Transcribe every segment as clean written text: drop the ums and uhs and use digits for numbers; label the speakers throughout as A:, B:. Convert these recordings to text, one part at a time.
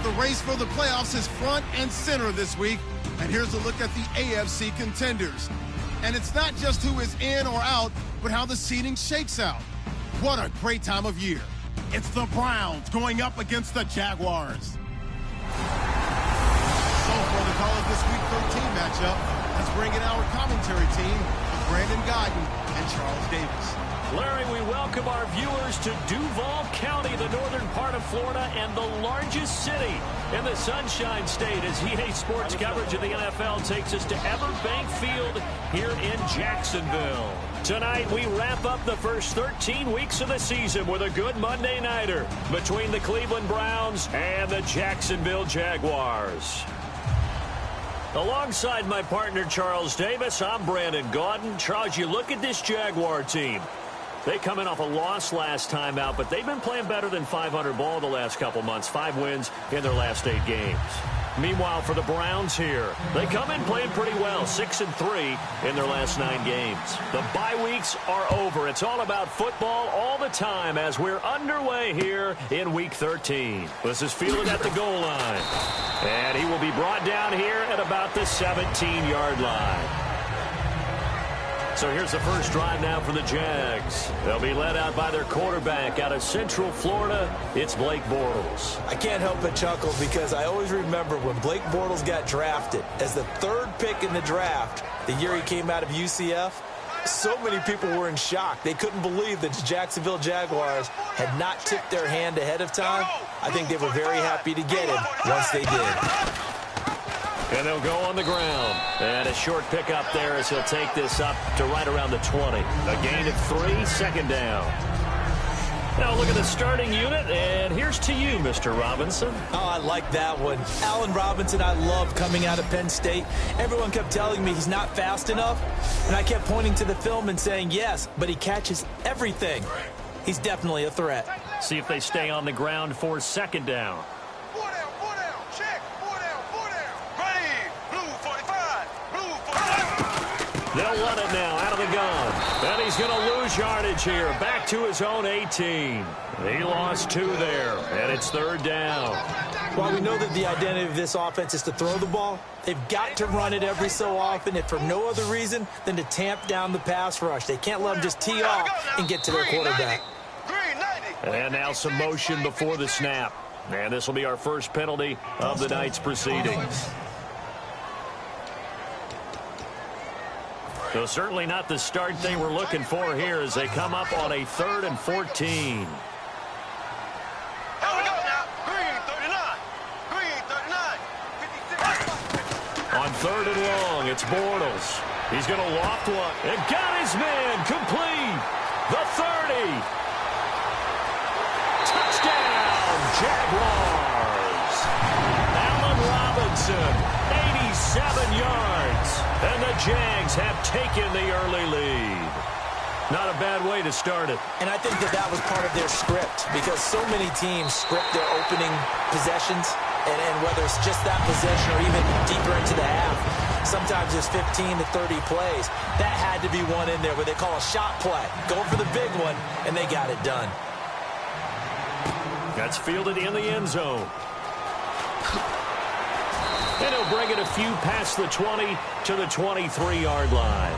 A: The race for the playoffs is front and center this week. And here's a look at the AFC contenders. And it's not just who is in or out, but how the seeding shakes out. What a great time of year. It's the Browns going up against the Jaguars. So for the call of this Week 13 matchup, let's bring in our commentary team, Brandon Godden and Charles Davis.
B: Larry, we welcome our viewers to Duval County, the northern part of Florida, and the largest city in the Sunshine State, as EA Sports coverage of the NFL takes us to Everbank Field here in Jacksonville. Tonight, we wrap up the first 13 weeks of the season with a good Monday nighter between the Cleveland Browns and the Jacksonville Jaguars. Alongside my partner, Charles Davis, I'm Brandon Gaudin. Charles, you look at this Jaguar team. They come in off a loss last time out, but they've been playing better than 500 ball the last couple months. 5 wins in their last 8 games. Meanwhile, for the Browns here, they come in playing pretty well. 6-3 in their last 9 games. The bye weeks are over. It's all about football all the time as we're underway here in Week 13. This is fielded at the goal line. And he will be brought down here at about the 17-yard line. So here's the first drive now for the Jags. They'll be led out by their quarterback out of Central Florida. It's Blake Bortles.
C: I can't help but chuckle because I always remember when Blake Bortles got drafted as the 3rd pick in the draft, the year he came out of UCF. So many people were in shock. They couldn't believe that the Jacksonville Jaguars had not tipped their hand ahead of time. I think they were very happy to get him once they did.
B: And they'll go on the ground. And a short pickup there as he'll take this up to right around the 20. A gain of 3, 2nd down. Now look at the starting unit, and here's to you, Mr. Robinson.
C: Oh, I like that one. Allen Robinson, I love coming out of Penn State. Everyone kept telling me he's not fast enough, and I kept pointing to the film and saying yes, but he catches everything. He's definitely a threat.
B: See if they stay on the ground for 2nd down. They'll run it now out of the gun. And he's going to lose yardage here. Back to his own 18. He lost 2 there. And it's 3rd down.
C: While we know that the identity of this offense is to throw the ball, they've got to run it every so often, if for no other reason than to tamp down the pass rush. They can't let them just tee off and get to their quarterback.
B: And now some motion before the snap. And this will be our first penalty of the night's proceedings. So certainly not the start they were looking for here as they come up on a 3rd and 14. On 3rd and long, it's Bortles. He's going to loft one and got his man complete. The 30. Touchdown, Jaguars. Allen Robinson, 87 yards. And the Jags have taken the early lead. Not a bad way to start it.
C: And I think that was part of their script because so many teams script their opening possessions, and whether it's just that possession or even deeper into the half, sometimes there's 15 to 30 plays. That had to be one in there where they call a shot play. Go for the big one, and they got it done.
B: That's fielded in the end zone. And he'll bring it a few past the 20 to the 23-yard line.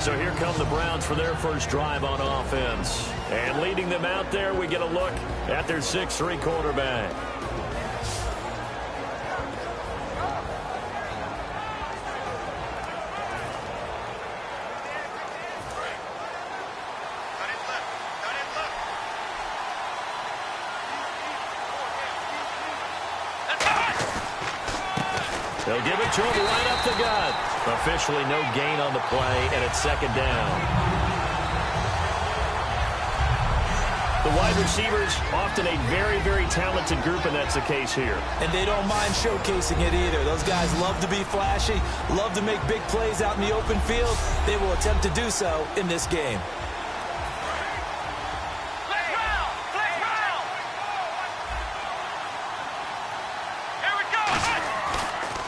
B: So here come the Browns for their first drive on offense. And leading them out there, we get a look at their 6'3" quarterback. They'll give it to him right up the gut. Officially no gain on the play, and it's 2nd down. The wide receivers, often a very, very talented group, and that's the case here.
C: And they don't mind showcasing it either. Those guys love to be flashy, love to make big plays out in the open field. They will attempt to do so in this game.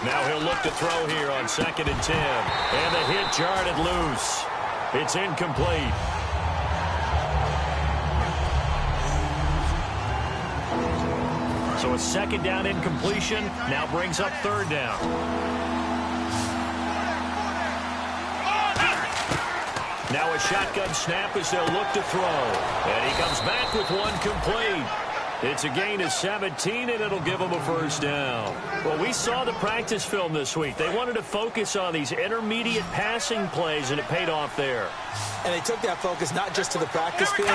B: Now he'll look to throw here on 2nd and 10. And the hit jarred it loose. It's incomplete. So a second down incompletion now brings up third down. Now a shotgun snap as they'll look to throw. And he comes back with one complete. It's a gain of 17, and it'll give them a first down. Well, we saw the practice film this week. They wanted to focus on these intermediate passing plays, and it paid off there.
C: And they took that focus not just to the practice field,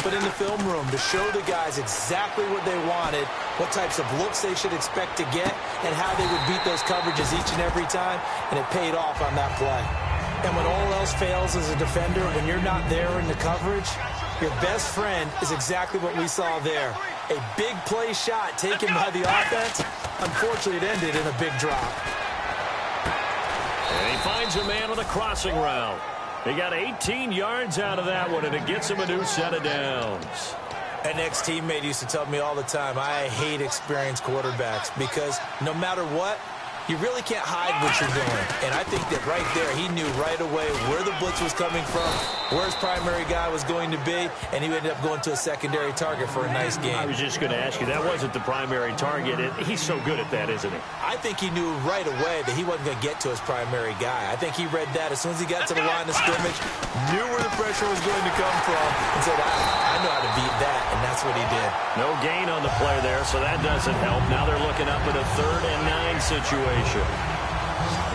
C: but in the film room to show the guys exactly what they wanted, what types of looks they should expect to get, and how they would beat those coverages each and every time, and it paid off on that play. And when all else fails as a defender, when you're not there in the coverage, your best friend is exactly what we saw there. A big play shot taken by the offense. Unfortunately, it ended in a big drop.
B: And he finds a man on a crossing route. He got 18 yards out of that one, and it gets him a new set of downs.
C: An ex-teammate used to tell me all the time, I hate experienced quarterbacks because no matter what, you really can't hide what you're doing. And I think that right there, he knew right away where the blitz was coming from, where his primary guy was going to be, and he ended up going to a secondary target for a nice game.
B: I was just going to ask you, that wasn't the primary target. He's so good at that, isn't he?
C: I think he knew right away that he wasn't going to get to his primary guy. I think he read that as soon as he got to the line of scrimmage, knew where the pressure was going to come from, and said, I know how to beat that, and that's what he did.
B: No gain on the play there, so that doesn't help. Now they're looking up at a 3rd and 9 situation.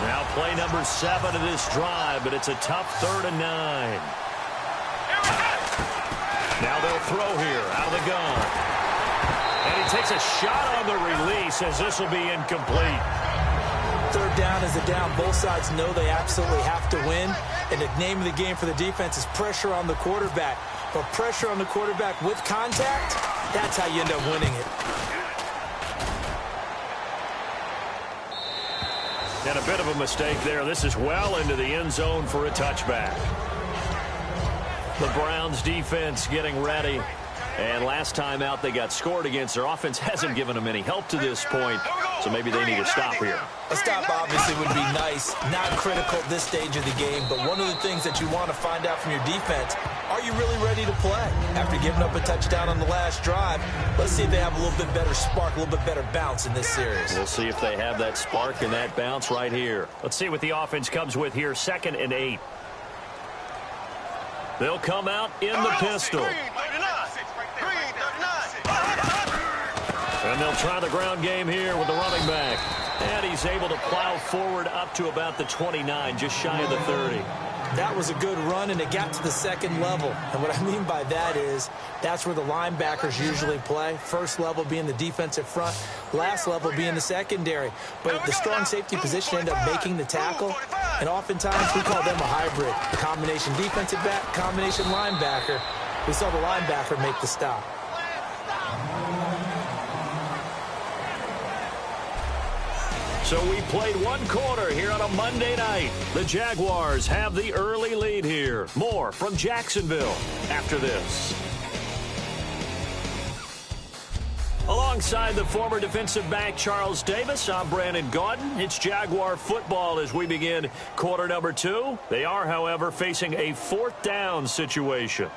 B: Now play number 7 of this drive, but it's a tough 3rd and 9. Now they'll throw here out of the gun. And he takes a shot on the release as this will be incomplete.
C: 3rd down is a down. Both sides know they absolutely have to win. And the name of the game for the defense is pressure on the quarterback. But pressure on the quarterback with contact, that's how you end up winning it.
B: And a bit of a mistake there. This is well into the end zone for a touchback. The Browns defense getting ready. And last time out they got scored against. Their offense hasn't given them any help to this point. So maybe they need a stop here.
C: A stop obviously would be nice. Not critical at this stage of the game. But one of the things that you want to find out from your defense, are you really ready to play? After giving up a touchdown on the last drive, let's see if they have a little bit better spark, a little bit better bounce in this series.
B: We'll see if they have that spark and that bounce right here. Let's see what the offense comes with here. 2nd and 8. They'll come out in the pistol. And they'll try the ground game here with the running back. And he's able to plow forward up to about the 29, just shy of the 30.
C: That was a good run, and it got to the 2nd level. And what I mean by that is that's where the linebackers usually play. First level being the defensive front, last level being the secondary. But the strong safety position ended up making the tackle, and oftentimes we call them a hybrid. A combination defensive back, combination linebacker. We saw the linebacker make the stop.
B: So we played 1 quarter here on a Monday night. The Jaguars have the early lead here. More from Jacksonville after this. Alongside the former defensive back Charles Davis, I'm Brandon Gaudin. It's Jaguar football as we begin quarter number 2. They are, however, facing a 4th down situation.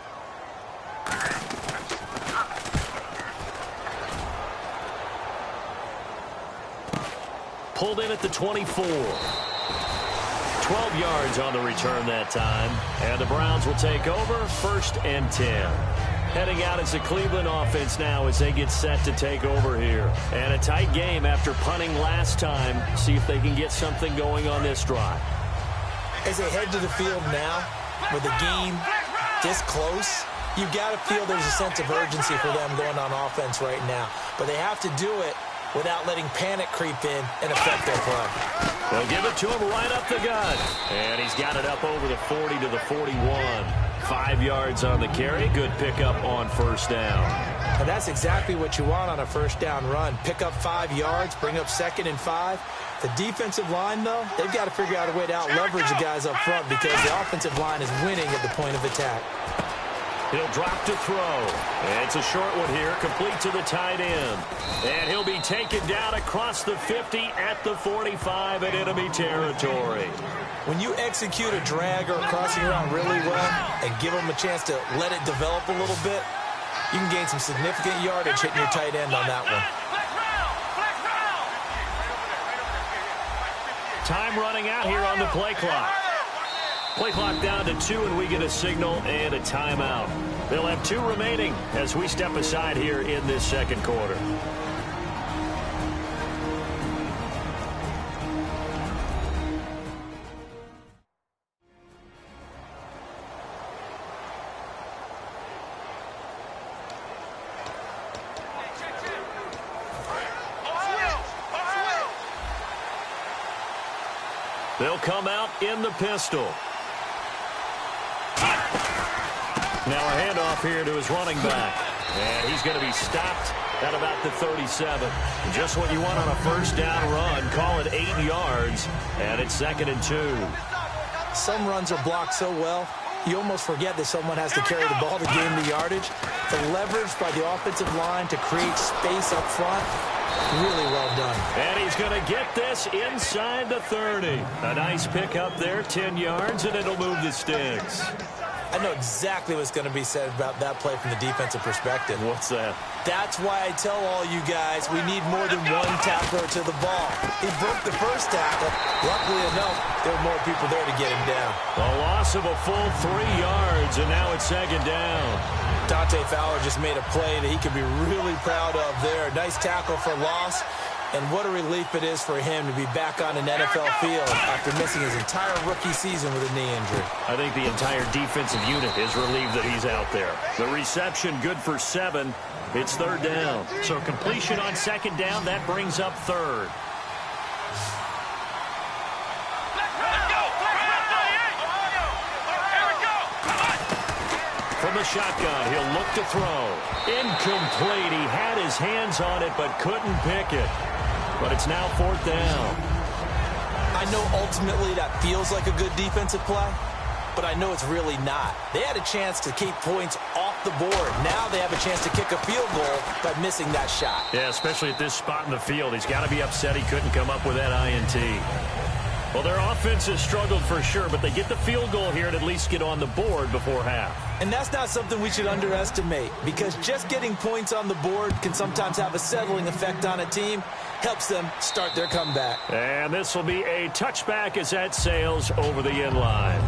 B: Pulled in at the 24. 12 yards on the return that time. And the Browns will take over 1st and 10. Heading out as the Cleveland offense now as they get set to take over here. And a tight game after punting last time. See if they can get something going on this drive.
C: As they head to the field now, with the game this close, you've got to feel there's a sense of urgency for them going on offense right now. But they have to do it without letting panic creep in and affect their play.
B: They'll give it to him right up the gut. And he's got it up over the 40 to the 41. 5 yards on the carry. Good pickup on 1st down.
C: And that's exactly what you want on a 1st down run. Pick up 5 yards, bring up 2nd and 5. The defensive line, though, they've got to figure out a way to out-leverage the guys up front because the offensive line is winning at the point of attack.
B: He'll drop to throw. And it's a short one here, complete to the tight end. And he'll be taken down across the 50 at the 45 in enemy territory.
C: When you execute a drag or a crossing route really well and give them a chance to let it develop a little bit, you can gain some significant yardage hitting your tight end on that one.
B: Time running out here on the play clock. Play clock down to 2, and we get a signal and a timeout. They'll have 2 remaining as we step aside here in this second quarter. They'll come out in the pistol. Now a handoff here to his running back. And he's going to be stopped at about the 37. Just what you want on a first down run. Call it 8 yards. And it's 2nd and 2.
C: Some runs are blocked so well, you almost forget that someone has to carry the ball to gain the yardage. The leverage by the offensive line to create space up front, really well done.
B: And he's going to get this inside the 30. A nice pick up there, 10 yards, and it'll move the sticks.
C: I know exactly what's going to be said about that play from the defensive perspective.
B: What's that?
C: That's why I tell all you guys we need more than one tackler to the ball. He broke the first tackle. Luckily enough, there were more people there to get him down.
B: A loss of a full 3 yards, and now it's 2nd down.
C: Dante Fowler just made a play that he could be really proud of there. Nice tackle for loss. And what a relief it is for him to be back on an NFL field after missing his entire rookie season with a knee injury.
B: I think the entire defensive unit is relieved that he's out there. The reception good for 7. It's 3rd down. So completion on 2nd down, that brings up 3rd. From the shotgun, he'll look to throw. Incomplete. He had his hands on it but couldn't pick it. But it's now 4th down.
C: I know ultimately that feels like a good defensive play, but I know it's really not. They had a chance to keep points off the board. Now they have a chance to kick a field goal by missing that shot.
B: Yeah, especially at this spot in the field. He's got to be upset he couldn't come up with that INT. Well, their offense has struggled for sure, but they get the field goal here and at least get on the board before half.
C: And that's not something we should underestimate, because just getting points on the board can sometimes have a settling effect on a team. Helps them start their comeback.
B: And this will be a touchback as that sails over the end line.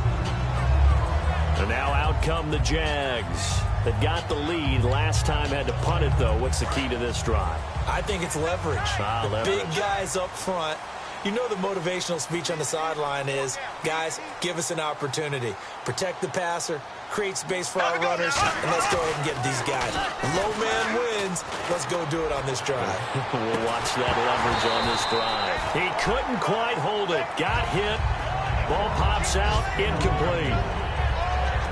B: And now out come the Jags. That got the lead. Last time had to punt it, though. What's the key to this drive?
C: I think it's leverage.
B: Leverage.
C: Big guys up front. You know the motivational speech on the sideline is, guys, give us an opportunity. Protect the passer, create space for our runners, and let's go ahead and get these guys. Low man wins. Let's go do it on this drive.
B: We'll watch that leverage on this drive. He couldn't quite hold it. Got hit. Ball pops out. Incomplete.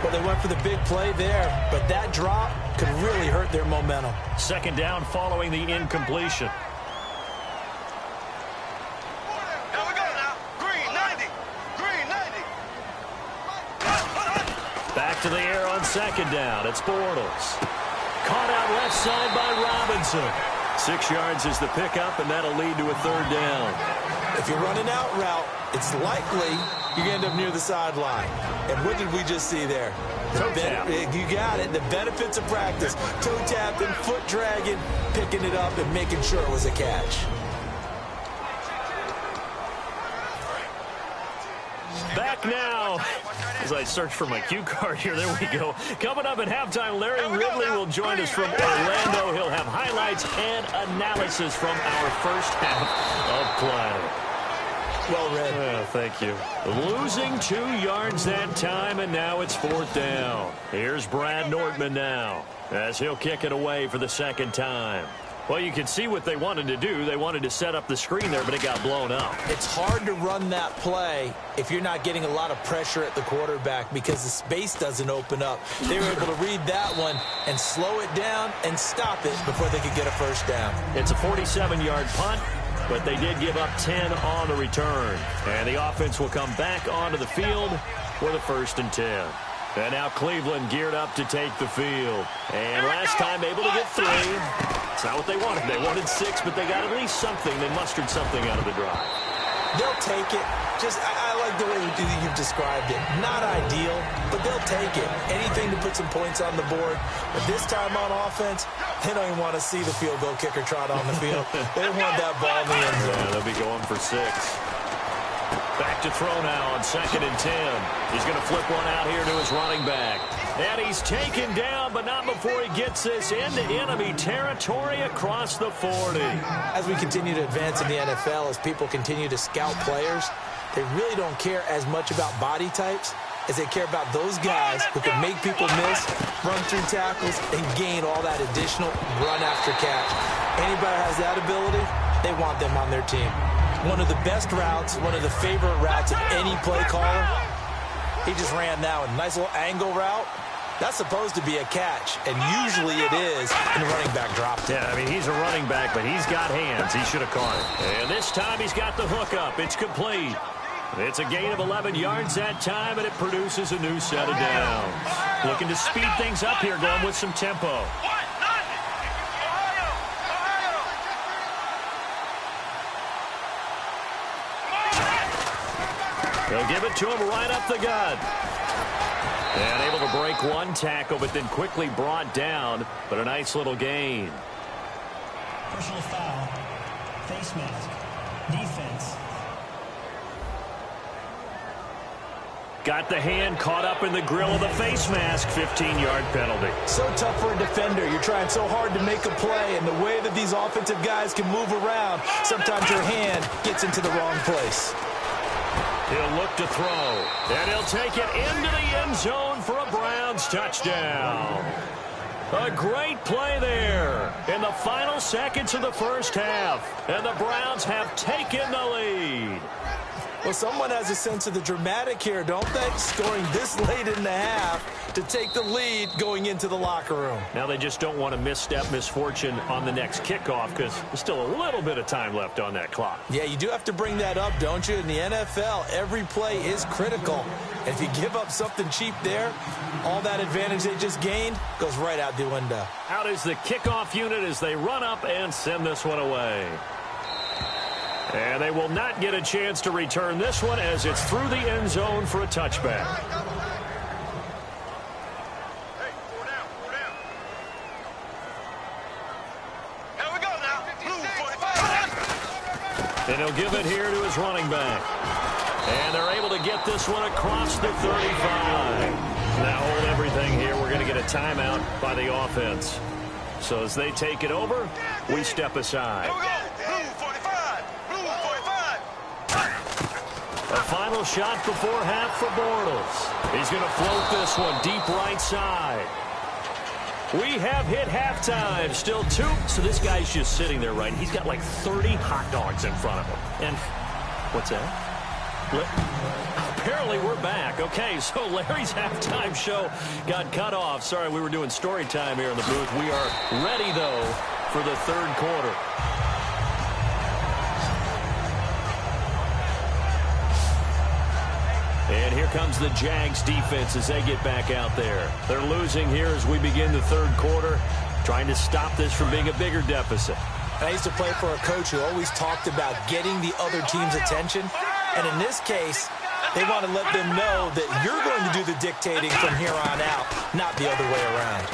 C: Well, they went for the big play there, but that drop could really hurt their momentum.
B: 2nd down following the incompletion. Back to the air on 2nd down. It's Bortles. Caught out left side by Robinson. 6 yards is the pickup, and that'll lead to a 3rd down.
C: If you're running out route, it's likely you end up near the sideline. And what did we just see there?
B: Toe tap.
C: You got it. The benefits of practice. Toe tapping, foot dragging, picking it up, and making sure it was a catch.
B: Back now. As I search for my cue card here, there we go. Coming up at halftime, Larry Ridley will join us from Orlando. He'll have highlights and analysis from our first half of play.
C: Well read.
B: Well, thank you. Losing 2 yards that time, and now it's 4th down. Here's Brad Nordman now, as he'll kick it away for the 2nd time. Well, you can see what they wanted to do. They wanted to set up the screen there, but it got blown up.
C: It's hard to run that play if you're not getting a lot of pressure at the quarterback because the space doesn't open up. They were able to read that one and slow it down and stop it before they could get a first down.
B: It's a 47-yard punt, but they did give up 10 on the return. And the offense will come back onto the field for the 1st and 10. And now Cleveland geared up to take the field. And last time able to get 3. It's not what they wanted. They wanted 6, but they got at least something. They mustered something out of the drive.
C: They'll take it. I like the way you've described it. Not ideal, but they'll take it. Anything to put some points on the board. But this time on offense, they don't even want to see the field goal kicker trot on the field. They want that ball in the end zone.
B: Yeah, they'll be going for 6. Back to throw now on 2nd and 10. He's going to flip one out here to his running back. And he's taken down, but not before he gets this into enemy territory across the 40.
C: As we continue to advance in the NFL, as people continue to scout players, they really don't care as much about body types as they care about those guys who can make people miss, run through tackles, and gain all that additional run after catch. Anybody that has that ability, they want them on their team. One of the best routes, one of the favorite routes of any play caller. He just ran that one. Nice little angle route. That's supposed to be a catch, and usually it is, and the running back dropped it.
B: Yeah, I mean, he's a running back, but he's got hands. He should have caught it. And this time he's got the hook up. It's complete. It's a gain of 11 yards that time, and it produces a new set of downs. Looking to speed things up here, going with some tempo. They'll give it to him right up the gut. And able to break one tackle, but then quickly brought down. But a nice little gain.
D: Personal foul. Face mask. Defense.
B: Got the hand caught up in the grill of the face mask. 15-yard penalty.
C: So tough for a defender. You're trying so hard to make a play, and the way that these offensive guys can move around, sometimes your hand gets into the wrong place.
B: He'll look to throw, and he'll take it into the end zone for a Browns touchdown. A great play there in the final seconds of the first half, and the Browns have taken the lead.
C: Well, someone has a sense of the dramatic here, don't they? Scoring this late in the half to take the lead going into the locker room.
B: Now they just don't want to misstep misfortune on the next kickoff because there's still a little bit of time left on that clock.
C: Yeah, you do have to bring that up, don't you? In the NFL, every play is critical. And if you give up something cheap there, all that advantage they just gained goes right out the window.
B: Out is the kickoff unit as they run up and send this one away. And they will not get a chance to return this one as it's through the end zone for a touchback.
E: Hey, 4 down, 4 down. Here we go now. Blue 45.
B: And he'll give it here to his running back. And they're able to get this one across the 35. Now hold everything here. We're going to get a timeout by the offense. So as they take it over, we step aside.
E: Here we go.
B: A final shot before half for Bortles. He's going to float this one deep right side. We have hit halftime. Still 2. So this guy's just sitting there, right? He's got like 30 hot dogs in front of him. And what's that? Apparently we're back. Okay, so Larry's halftime show got cut off. Sorry, we were doing story time here in the booth. We are ready, though, for the third quarter. And here comes the Jags defense as they get back out there. They're losing here as we begin the third quarter, trying to stop this from being a bigger deficit.
C: I used to play for a coach who always talked about getting the other team's attention. And in this case, they want to let them know that you're going to do the dictating from here on out, not the other way around.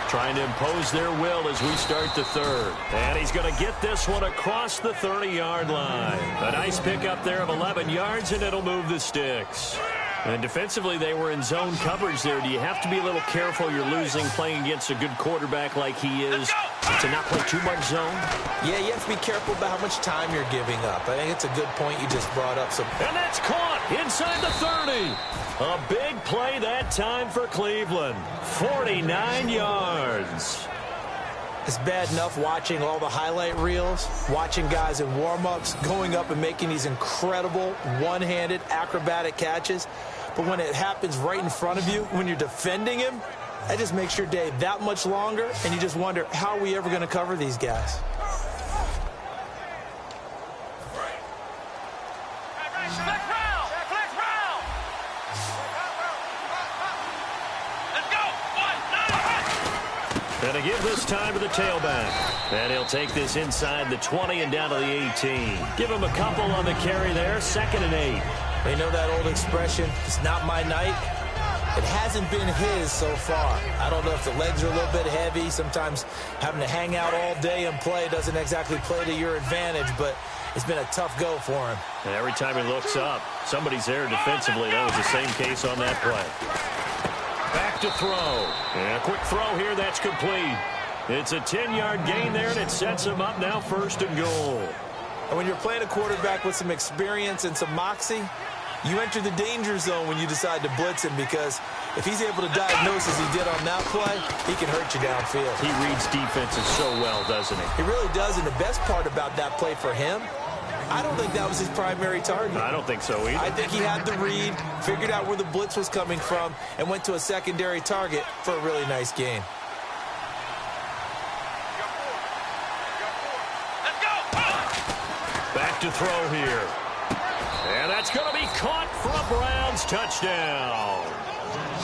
B: Trying to impose their will as we start the third. And he's going to get this one across the 30-yard line. A nice pickup there of 11 yards, and it'll move the sticks. And defensively, they were in zone coverage there. Do you have to be a little careful? You're losing playing against a good quarterback like he is to not play too much zone?
C: Yeah, you have to be careful about how much time you're giving up. I think it's a good point you just brought up.
B: And that's caught inside the 30. A big play that time for Cleveland. 49 yards.
C: It's bad enough watching all the highlight reels, watching guys in warm-ups, going up and making these incredible one-handed acrobatic catches. But when it happens right in front of you, when you're defending him, that just makes your day that much longer, and you just wonder, how are we ever going to cover these guys?
B: And to give this time to the tailback. And he'll take this inside the 20 and down to the 18. Give him a couple on the carry there. 2nd and 8.
C: They know that old expression, it's not my night. It hasn't been his so far. I don't know if the legs are a little bit heavy. Sometimes having to hang out all day and play doesn't exactly play to your advantage. But It's been a tough go for him.
B: And every time he looks up, somebody's there defensively. That was the same case on that play. Back to throw. And a quick throw here. That's complete. It's a 10-yard gain there, and it sets him up now 1st and goal.
C: And when you're playing a quarterback with some experience and some moxie, you enter the danger zone when you decide to blitz him, because if he's able to diagnose as he did on that play, he can hurt you downfield.
B: He reads defenses so well, doesn't he?
C: He really does, and the best part about that play for him, I don't think that was his primary target.
B: I don't think so either.
C: I think he had the read, figured out where the blitz was coming from, and went to a secondary target for a really nice gain.
B: Back to throw here. And that's going to be caught for a Browns touchdown.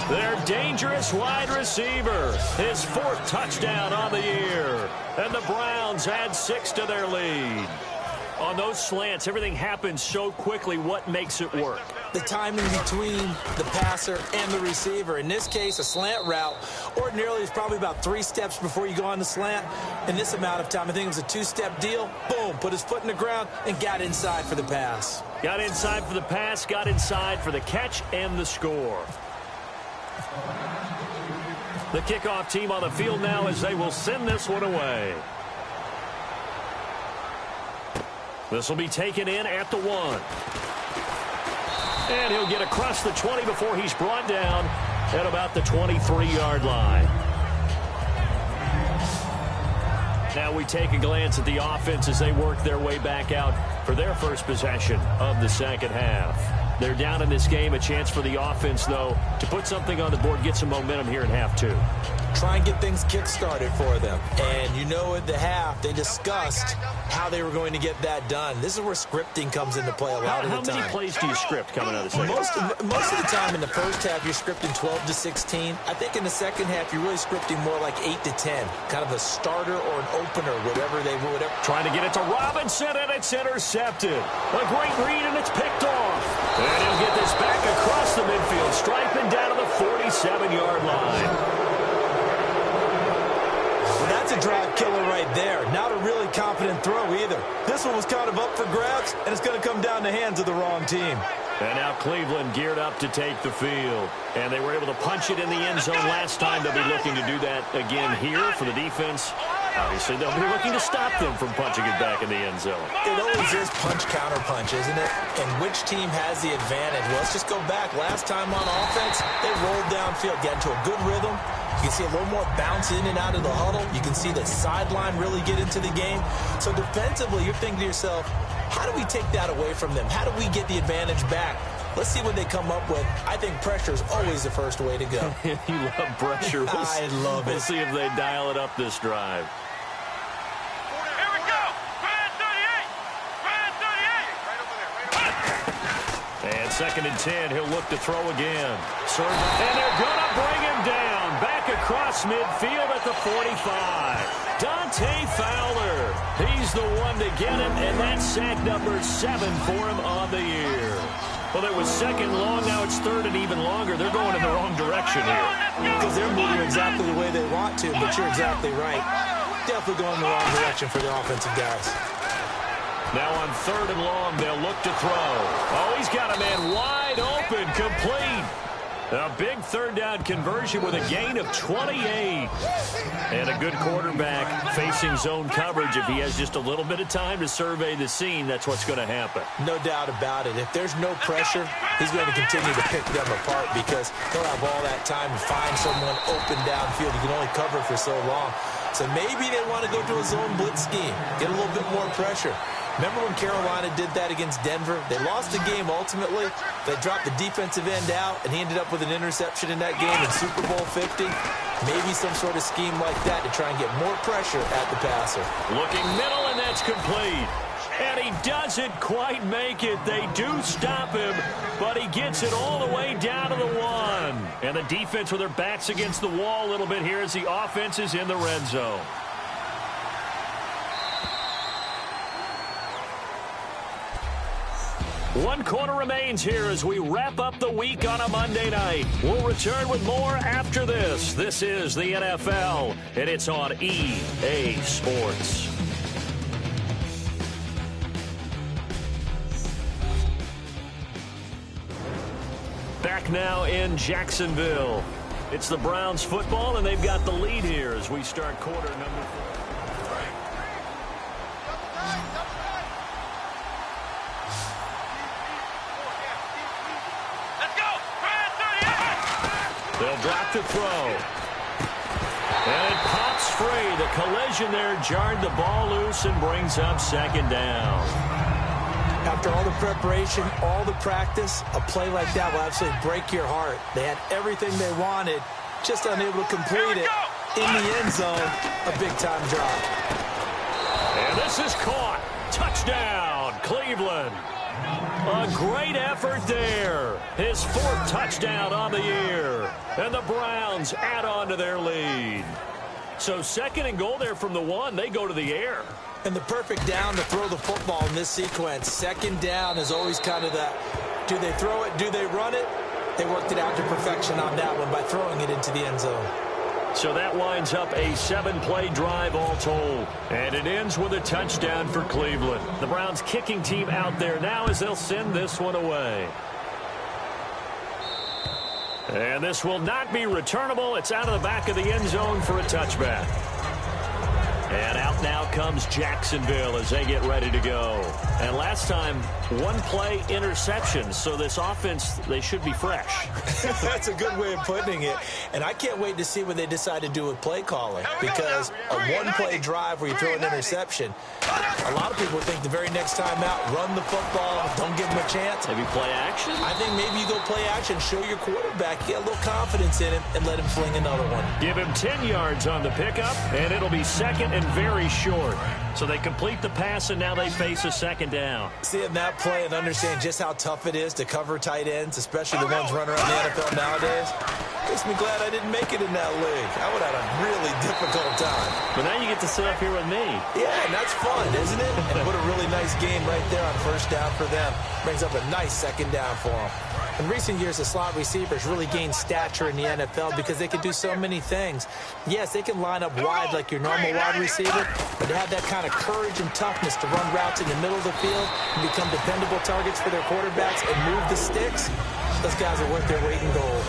B: Their dangerous wide receiver. His 4th touchdown on the year. And the Browns add 6 to their lead. On those slants, everything happens so quickly. What makes it work?
C: The timing between the passer and the receiver. In this case, a slant route ordinarily is probably about 3 steps before you go on the slant. In this amount of time, I think it was a 2-step deal. Boom, put his foot in the ground and got inside for the pass.
B: Got inside for the pass, got inside for the catch and the score. The kickoff team on the field now as they will send this one away. This will be taken in at the 1. And he'll get across the 20 before he's brought down at about the 23-yard line. Now we take a glance at the offense as they work their way back out for their first possession of the second half. They're down in this game. A chance for the offense, though, to put something on the board, get some momentum here in half 2.
C: Try and get things kick-started for them. And you know at the half, they discussed how they were going to get that done. This is where scripting comes into play a lot of the time.
B: How many plays do you script coming out of the second half?
C: Most of the time in the first half, you're scripting 12 to 16. I think in the second half, you're really scripting more like 8 to 10. Kind of a starter or an opener, whatever they would.
B: Trying to get it to Robinson, and it's intercepted. A great read, and it's picked off. And he'll get this back across the midfield stripe and down to the 47-yard line.
C: That's a drive killer right there. Not a really confident throw either. This one was kind of up for grabs, and it's going to come down the hands of the wrong team.
B: And now Cleveland geared up to take the field. And they were able to punch it in the end zone last time. They'll be looking to do that again here for the defense. Obviously, they'll be looking to stop them from punching it back in the end zone.
C: It always is punch-counter-punch, isn't it? And which team has the advantage? Well, let's just go back. Last time on offense, they rolled downfield, got into a good rhythm. You can see a little more bounce in and out of the huddle. You can see the sideline really get into the game. So defensively, you're thinking to yourself, how do we take that away from them? How do we get the advantage back? Let's see what they come up with. I think pressure is always the first way to go.
B: You love pressure.
C: I love it.
B: We'll see if they dial it up this drive.
E: Here we go. Brand 38. Brand 38. Right over there. Right over there.
B: And 2nd and 10. He'll look to throw again. And they're going to bring him down. Back across midfield at the 45. Dante Fowler. He's the one to get him, and that's sack number 7 for him on the year. Well, it was 2nd long. Now it's 3rd and even longer. They're going in the wrong direction here.
C: Because they're moving exactly the way they want to, but you're exactly right. Definitely going in the wrong direction for the offensive guys.
B: Now on 3rd and long, they'll look to throw. Oh, he's got a man wide open, complete. A big 3rd down conversion with a gain of 28. And a good quarterback facing zone coverage. If he has just a little bit of time to survey the scene, that's what's going to happen.
C: No doubt about it. If there's no pressure, he's going to continue to pick them apart because he'll have all that time to find someone open downfield. You can only cover for so long. So maybe they want to go to a zone blitz scheme, get a little bit more pressure. Remember when Carolina did that against Denver? They lost the game ultimately. They dropped the defensive end out, and he ended up with an interception in that game in Super Bowl 50. Maybe some sort of scheme like that to try and get more pressure at the passer.
B: Looking middle, and that's complete. And he doesn't quite make it. They do stop him, but he gets it all the way down to the 1. And the defense with their backs against the wall a little bit here as the offense is in the red zone. One quarter remains here as we wrap up the week on a Monday night. We'll return with more after this. This is the NFL, and it's on EA Sports. back now in Jacksonville. It's the Browns football, and they've got the lead here as we start quarter number 4.
E: Let's go.
B: They'll drop to throw. And it pops free. The collision there jarred the ball loose and brings up second down.
C: After all the preparation, all the practice, a play like that will absolutely break your heart. They had everything they wanted, just unable to complete it. In the end zone, a big-time drop.
B: And this is caught. Touchdown, Cleveland. A great effort there. His 4th touchdown on the year. And the Browns add on to their lead. So 2nd and goal there from the 1. They go to the air.
C: And the perfect down to throw the football in this sequence. 2nd down is always kind of that. Do they throw it? Do they run it? They worked it out to perfection on that one by throwing it into the end zone.
B: So that winds up a 7-play drive all told. And it ends with a touchdown for Cleveland. The Browns kicking team out there now as they'll send this one away. And this will not be returnable. It's out of the back of the end zone for a touchback. And out now comes Jacksonville as they get ready to go. And last time, 1-play interception. So this offense, they should be fresh.
C: That's a good way of putting it. And I can't wait to see what they decide to do with play calling. Because a 1-play drive where you throw an interception, a lot of people think the very next time out, run the football, don't give them a chance.
B: Maybe play action?
C: I think maybe you go play action, show your quarterback, get a little confidence in him, and let him fling another one.
B: Give him 10 yards on the pickup, and it'll be 2nd and very short. So they complete the pass, and now they face a 2nd down.
C: Seeing that play and understand just how tough it is to cover tight ends, especially the ones running around the NFL nowadays, makes me glad I didn't make it in that league. I would have had a really difficult time.
B: But now you get to sit up here with me.
C: Yeah, and that's fun, isn't it? And what a really nice game right there on 1st down for them. Brings up a nice 2nd down for them. In recent years, the slot receivers really gained stature in the NFL because they can do so many things. Yes, they can line up wide like your normal wide receiver, but they have that kind of courage and toughness to run routes in the middle of the field and become dependable targets for their quarterbacks and move the sticks. Those guys are worth their weight in gold.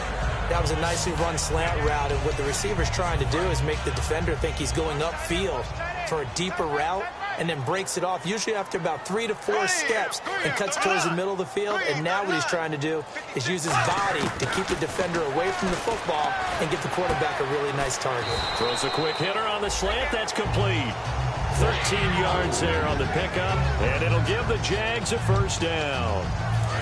C: That was a nicely run slant route, and what the receiver's trying to do is make the defender think he's going upfield for a deeper route, and then breaks it off, usually after about 3 to 4 steps, and cuts towards the middle of the field. And now what he's trying to do is use his body to keep the defender away from the football and get the quarterback a really nice target.
B: Throws a quick hitter on the slant. That's complete. 13 yards there on the pickup, and it'll give the Jags a 1st down.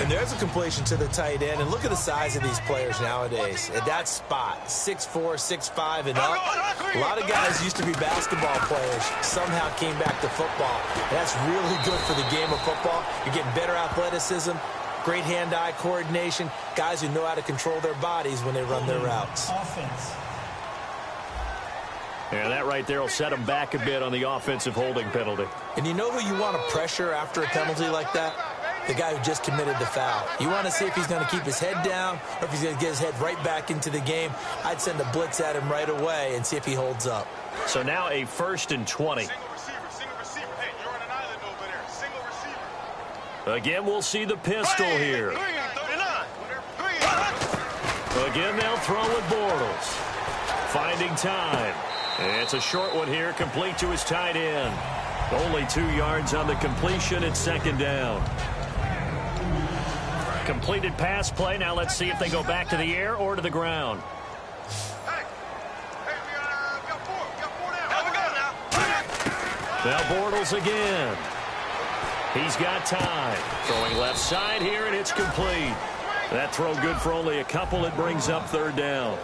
C: And there's a completion to the tight end. And look at the size of these players nowadays. At that spot, 6'4", 6'5", and up. A lot of guys used to be basketball players, somehow came back to football. And that's really good for the game of football. You're getting better athleticism, great hand-eye coordination, guys who know how to control their bodies when they run their routes.
D: Offense.
B: And that right there will set them back a bit on the offensive holding penalty.
C: And you know who you want to pressure after a penalty like that? The guy who just committed the foul. You want to see if he's going to keep his head down or if he's going to get his head right back into the game. I'd send a blitz at him right away and see if he holds up.
B: So now a 1st and 20.
E: Single receiver. Hey, you're on an island over there. Single receiver.
B: Again, we'll see the pistol here.
E: 3 and 39.
B: Again, they'll throw with Bortles. Finding time. It's a short one here, complete to his tight end. Only 2 yards on the completion. It's 2nd down. Completed pass play. Now let's see if they go back to the air or to the ground.
E: Hey, we got 4. We got 4 now.
B: Now Bortles again. He's got time. Throwing left side here, and it's complete. That throw good for only a couple. It brings up 3rd down.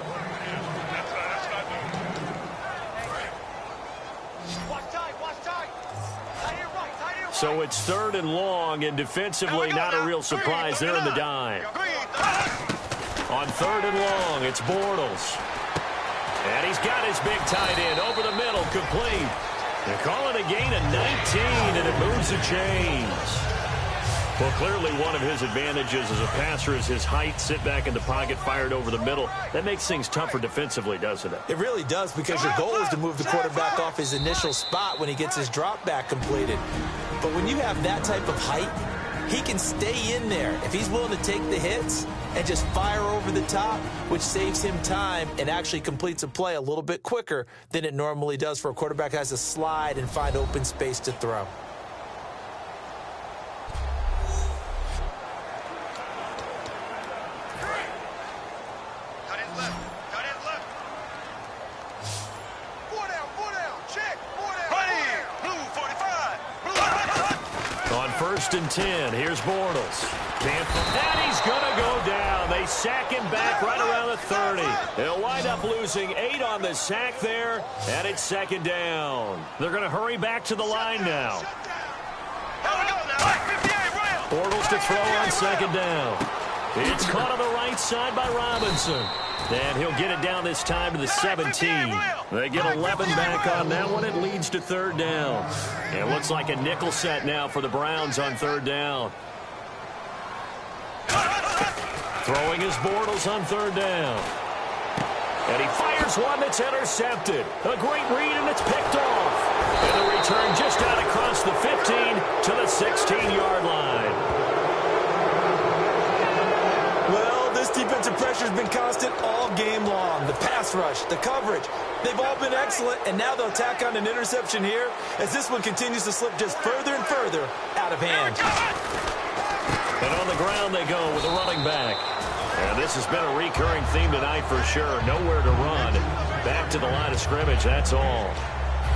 B: So it's 3rd and long, and defensively not a real surprise. They're in the dime. On 3rd and long, it's Bortles. And he's got his big tight end over the middle, complete. They call it a gain of 19, and it moves the chains. Well, clearly one of his advantages as a passer is his height. Sit back in the pocket, fired over the middle. That makes things tougher defensively, doesn't it?
C: It really does, because your goal is to move the quarterback off his initial spot when he gets his drop back completed. But when you have that type of height, he can stay in there. If he's willing to take the hits, and just fire over the top, which saves him time and actually completes a play a little bit quicker than it normally does for a quarterback who has to slide and find open space to throw.
B: First and 10. Here's Bortles. And he's going to go down. They sack him back right around the 30. They'll wind up losing 8 on the sack there, and it's second down. They're going to hurry back to the line now. Bortles to throw on second down. It's caught on the right side by Robinson. And he'll get it down this time to the 17. They get 11 back on that one. It leads to third down. It looks like a nickel set now for the Browns on third down. Throwing his Bortles on third down. And he fires one that's intercepted. A great read, and it's picked off. And the return just out across the 15 to the 16-yard line.
C: This defensive pressure has been constant all game long. The pass rush, the coverage, they've all been excellent, and now they'll tack on an interception here as this one continues to slip just further and further out of hand.
B: And on the ground they go with a running back. And this has been a recurring theme tonight for sure. Nowhere to run. Back to the line of scrimmage, that's all.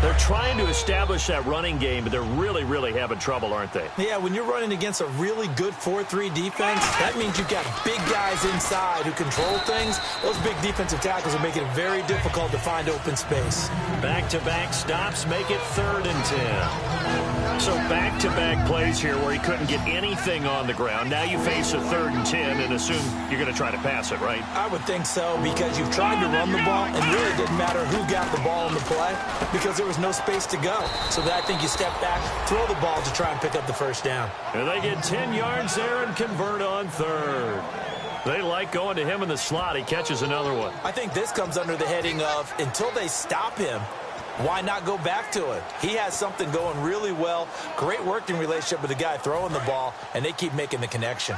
B: They're trying to establish that running game, but they're really, really having trouble, aren't they?
C: Yeah, when you're running against a really good 4-3 defense, that means you've got big guys inside who control things. Those big defensive tackles are making it very difficult to find open space.
B: Back-to-back stops make it third and 10. So back-to-back plays here where he couldn't get anything on the ground. Now you face a third and 10 and assume you're going to try to pass it, right?
C: I would think so, because you've tried to run the ball, and really it didn't matter who got the ball in the play because there was no space to go. So that I think you step back, throw the ball to try and pick up the first down.
B: And they get 10 yards there and convert on third. They like going to him in the slot. He catches another one.
C: I think this comes under the heading of until they stop him, why not go back to it? He has something going really well. Great working relationship with the guy throwing the ball, and they keep making the connection.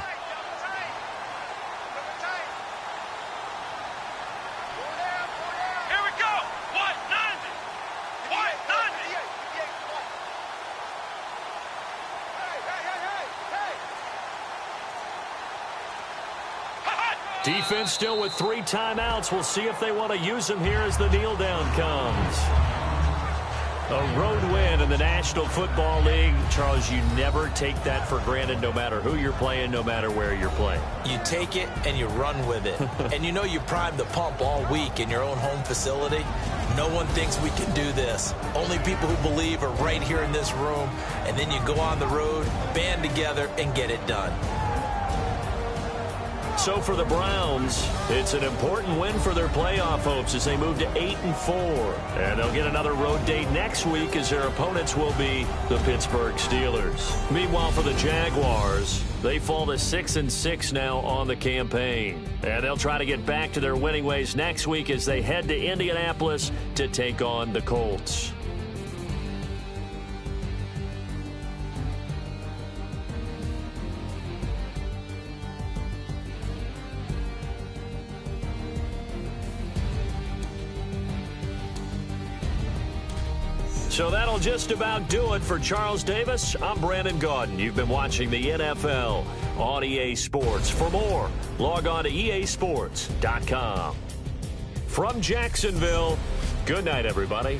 B: Defense still with 3 timeouts. We'll see if they want to use them here as the kneel down comes. A road win in the National Football League. Charles, you never take that for granted no matter who you're playing, no matter where you're playing.
C: You take it and you run with it. And you know you primed the pump all week in your own home facility. No one thinks we can do this. Only people who believe are right here in this room. And then you go on the road, band together, and get it done.
B: So for the Browns, it's an important win for their playoff hopes as they move to 8-4. And they'll get another road date next week as their opponents will be the Pittsburgh Steelers. Meanwhile, for the Jaguars, they fall to 6-6 now on the campaign. And they'll try to get back to their winning ways next week as they head to Indianapolis to take on the Colts. So that'll just about do it for Charles Davis. I'm Brandon Gaudin. You've been watching the NFL on EA Sports. For more, log on to easports.com. From Jacksonville, good night, everybody.